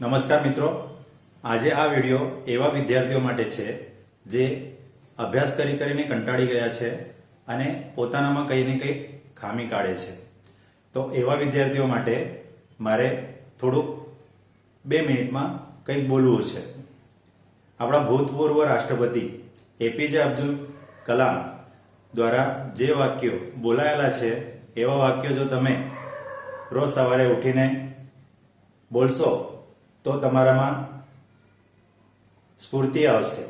નમસ્કાર મિત્રો, આજે આ વિડીયો એવા વિદ્યાર્થીઓ માટે છે જે અભ્યાસ કરીને કંટાળી ગયા છે અને પોતાનામાં કંઈ ને કંઈ ખામી કાઢે છે. તો એવા વિદ્યાર્થીઓ માટે મારે થોડુંક 2 મિનિટમાં કંઈક બોલવું છે. આપણા ભૂતપૂર્વ રાષ્ટ્રપતિ એપીજે અબ્દુલ કલામ દ્વારા જે વાક્યો બોલાયેલા છે એવા વાક્યો જો તમે રોજ સવારે ઉઠીને બોલશો તો તમારામાં સ્ફૂર્તિ આવશે.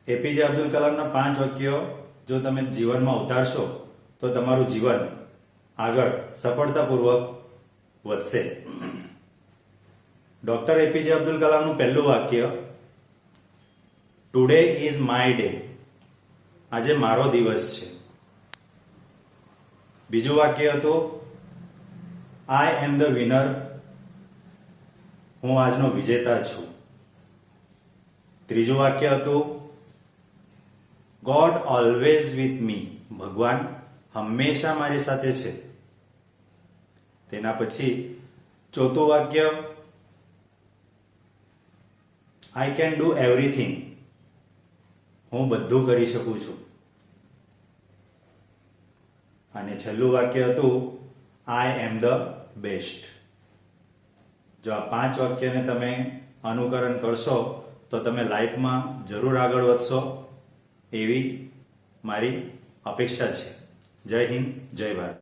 એપીજે અબ્દુલ કલામના 5 વાક્યો જો તમે જીવનમાં ઉતારશો તો તમારું જીવન આગળ સફળતાપૂર્વક વધશે. ડોક્ટર એપીજે અબ્દુલ કલામનું પહેલું વાક્ય, ટુડે ઇઝ માય ડે, આજે મારો દિવસ છે. બીજું વાક્ય હતું, આઈ એમ ધ વિનર, હું આજનો વિજેતા છું. ત્રીજું વાક્ય હતું, ગોડ ઓલવેઝ વિથ મી, ભગવાન હંમેશા મારી સાથે છે. તેના પછી ચોથું વાક્ય, આઈ કેન ડુ એવરીથિંગ, હું બધું કરી શકું છું. અને છેલ્લું વાક્ય હતું, આઈ એમ ધ બેસ્ટ. જો આ 5 વાક્યને તમે અનુકરણ કરશો તો તમે લાઈફમાં જરૂર આગળ વધશો એવી મારી અપેક્ષા છે. જય હિન્દ, જય ભારત.